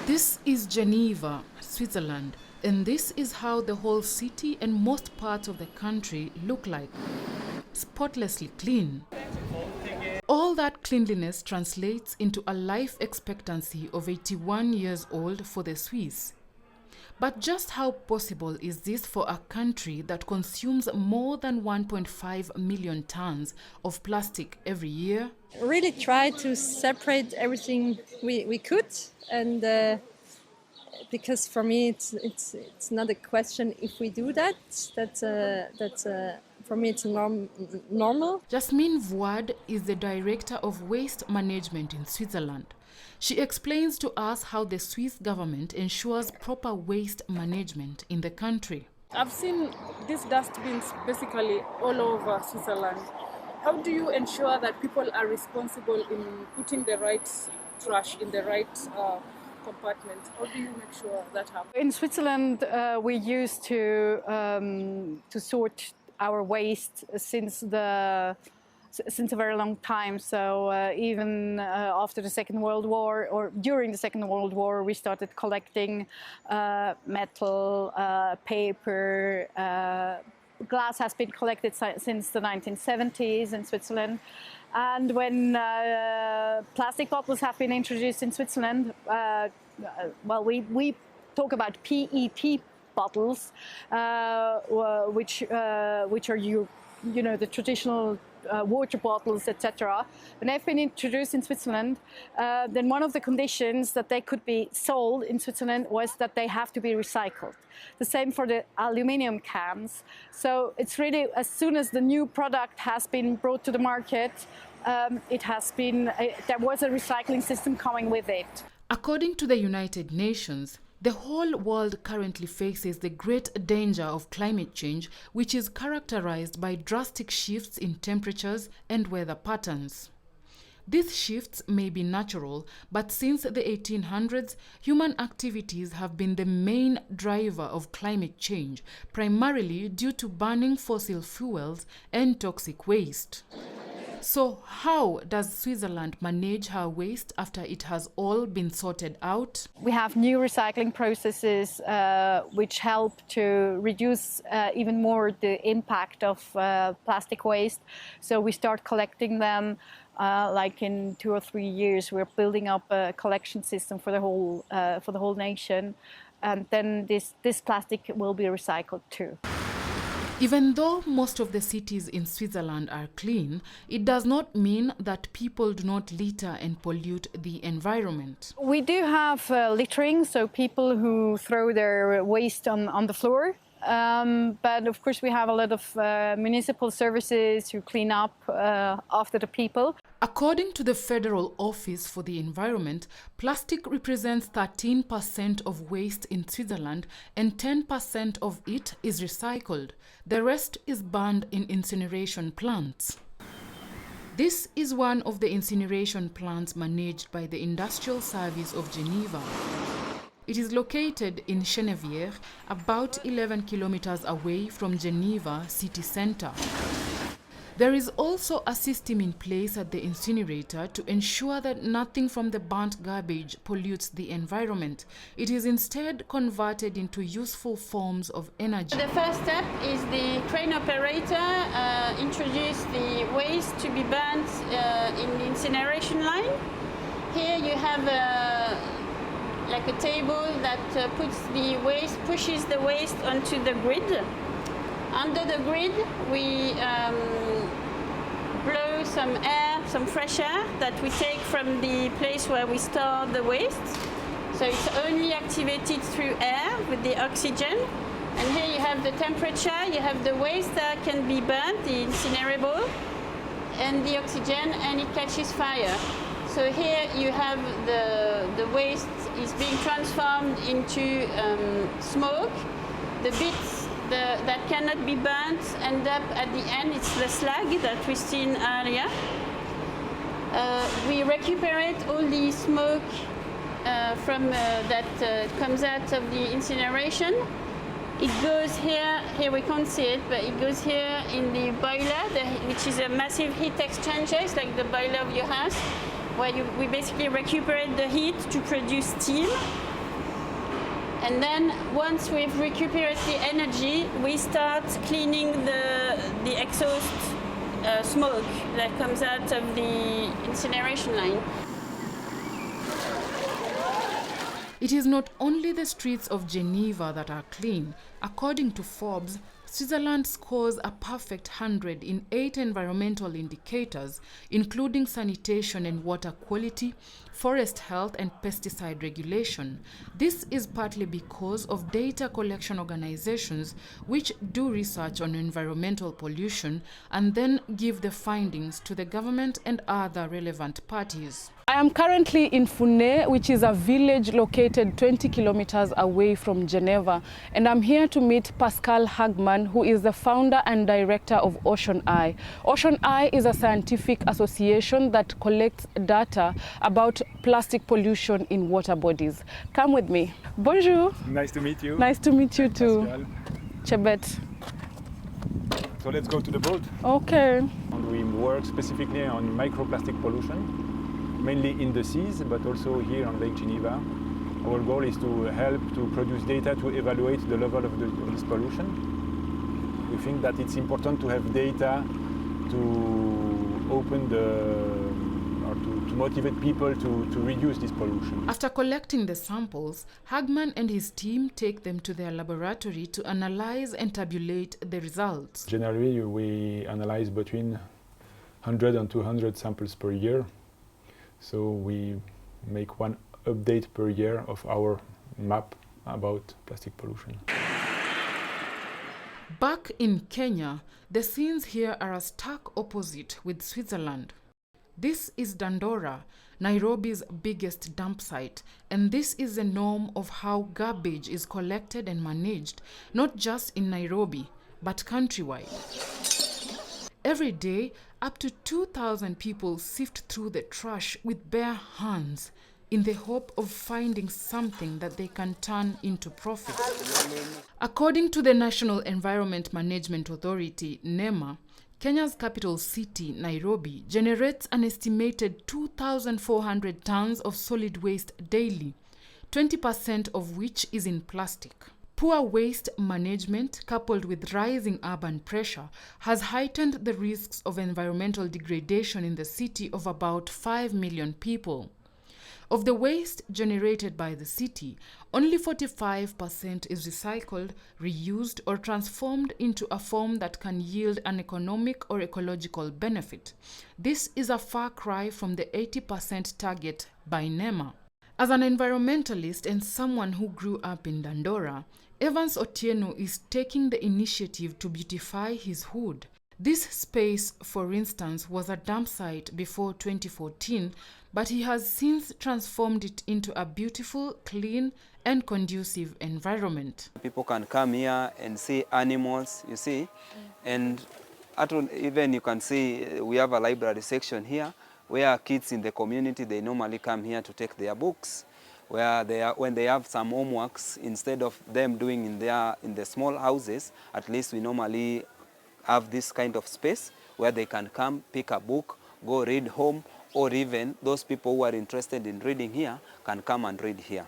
This is Geneva, Switzerland, and this is how the whole city and most parts of the country look like. Spotlessly clean. All that cleanliness translates into a life expectancy of 81 years old for the Swiss. But just how possible is this for a country that consumes more than 1.5 million tons of plastic every year? Really try to separate everything we could, and because for me it's not a question if we do that. That's for me it's normal. Jasmine Void is the director of waste management in Switzerland. She explains to us how the Swiss government ensures proper waste management in the country. I've seen these dustbins basically all over Switzerland. How do you ensure that people are responsible in putting the right trash in the right compartment? How do you make sure that happens? In Switzerland, we used to sort our waste since a very long time. So even after the Second World War, or during the Second World War, we started collecting metal, paper. Glass has been collected since the 1970s in Switzerland. And when plastic bottles have been introduced in Switzerland, we talk about PET bottles, which are the traditional water bottles, etc. When they've been introduced in Switzerland, then one of the conditions that they could be sold in Switzerland was that they have to be recycled. The same for the aluminium cans. So it's really, as soon as the new product has been brought to the market, there was a recycling system coming with it. According to the United Nations, the whole world currently faces the great danger of climate change, which is characterized by drastic shifts in temperatures and weather patterns. These shifts may be natural, but since the 1800s, human activities have been the main driver of climate change, primarily due to burning fossil fuels and toxic waste. So how does Switzerland manage her waste after it has all been sorted out? We have new recycling processes which help to reduce even more the impact of plastic waste. So we start collecting them like in 2 or 3 years. We're building up a collection system for the whole nation, and then this plastic will be recycled too. Even though most of the cities in Switzerland are clean, it does not mean that people do not litter and pollute the environment. We do have littering, so people who throw their waste on the floor. But of course we have a lot of municipal services who clean up after the people. According to the Federal Office for the Environment, plastic represents 13% of waste in Switzerland, and 10% of it is recycled. The rest is burned in incineration plants. This is one of the incineration plants managed by the Industrial Service of Geneva. It is located in Chenevière, about 11 kilometers away from Geneva city center. There is also a system in place at the incinerator to ensure that nothing from the burnt garbage pollutes the environment. It is instead converted into useful forms of energy. The first step is the crane operator introduce the waste to be burnt in the incineration line. Here you have like a table that pushes the waste onto the grid. Under the grid, we blow some air, some fresh air that we take from the place where we store the waste. So it's only activated through air with the oxygen. And here you have the temperature, you have the waste that can be burnt, the incinerable, and the oxygen, and it catches fire. So here you have the waste is being transformed into smoke. The bits that cannot be burnt end up at the end. It's the slag that we've seen earlier. We recuperate all the smoke that comes out of the incineration. It goes here we can't see it, but it goes here in the boiler, which is a massive heat exchanger. It's like the boiler of your house, where we basically recuperate the heat to produce steam. And then once we've recuperated the energy, we start cleaning the exhaust smoke that comes out of the incineration line. It is not only the streets of Geneva that are clean. According to Forbes, Switzerland scores a perfect 100 in 8 environmental indicators, including sanitation and water quality, forest health and pesticide regulation. This is partly because of data collection organizations which do research on environmental pollution and then give the findings to the government and other relevant parties. I am currently in Fune, which is a village located 20 kilometers away from Geneva, and I'm here to meet Pascal Hagman, who is the founder and director of Ocean Eye. Ocean Eye is a scientific association that collects data about plastic pollution in water bodies. Come with me. Bonjour. Nice to meet you. Nice to meet you too. Pascal. Chebet. So let's go to the boat. Okay. And we work specifically on microplastic pollution, mainly in the seas, but also here on Lake Geneva. Our goal is to help to produce data to evaluate the level of this pollution. We think that it's important to have data to open to motivate people to reduce this pollution. After collecting the samples, Hagman and his team take them to their laboratory to analyze and tabulate the results. Generally, we analyze between 100 and 200 samples per year. So we make one update per year of our map about plastic pollution. Back in Kenya, the scenes here are a stark opposite with Switzerland. This is Dandora, Nairobi's biggest dump site, and this is the norm of how garbage is collected and managed, not just in Nairobi, but countrywide. Every day, up to 2,000 people sift through the trash with bare hands in the hope of finding something that they can turn into profit. According to the National Environment Management Authority, NEMA, Kenya's capital city, Nairobi, generates an estimated 2,400 tons of solid waste daily, 20% of which is in plastic. Poor waste management, coupled with rising urban pressure, has heightened the risks of environmental degradation in the city of about 5 million people. Of the waste generated by the city, only 45% is recycled, reused, or transformed into a form that can yield an economic or ecological benefit. This is a far cry from the 80% target by NEMA. As an environmentalist and someone who grew up in Dandora, Evans Otieno is taking the initiative to beautify his hood. This space, for instance, was a dump site before 2014, but he has since transformed it into a beautiful, clean, and conducive environment. People can come here and see animals, you see, and even you can see we have a library section here where kids in the community, they normally come here to take their books, where when they have some homeworks, instead of them doing in the small houses, at least we normally have this kind of space where they can come, pick a book, go read home, or even those people who are interested in reading here can come and read here.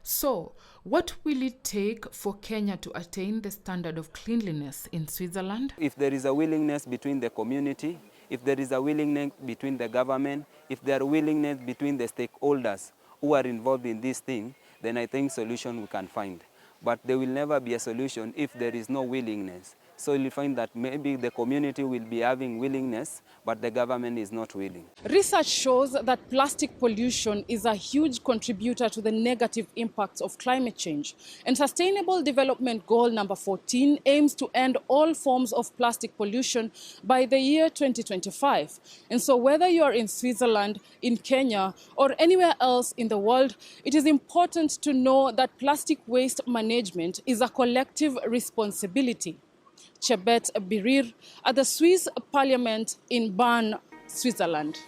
So, what will it take for Kenya to attain the standard of cleanliness in Switzerland? If there is a willingness between the community, if there is a willingness between the government, if there is a willingness between the stakeholders who are involved in this thing, then I think solution we can find. But there will never be a solution if there is no willingness. So you'll find that maybe the community will be having willingness, but the government is not willing. Research shows that plastic pollution is a huge contributor to the negative impacts of climate change. And Sustainable Development Goal number 14 aims to end all forms of plastic pollution by the year 2025. And so whether you're in Switzerland, in Kenya, or anywhere else in the world, it is important to know that plastic waste management is a collective responsibility. Chebet Birir at the Swiss Parliament in Bern, Switzerland.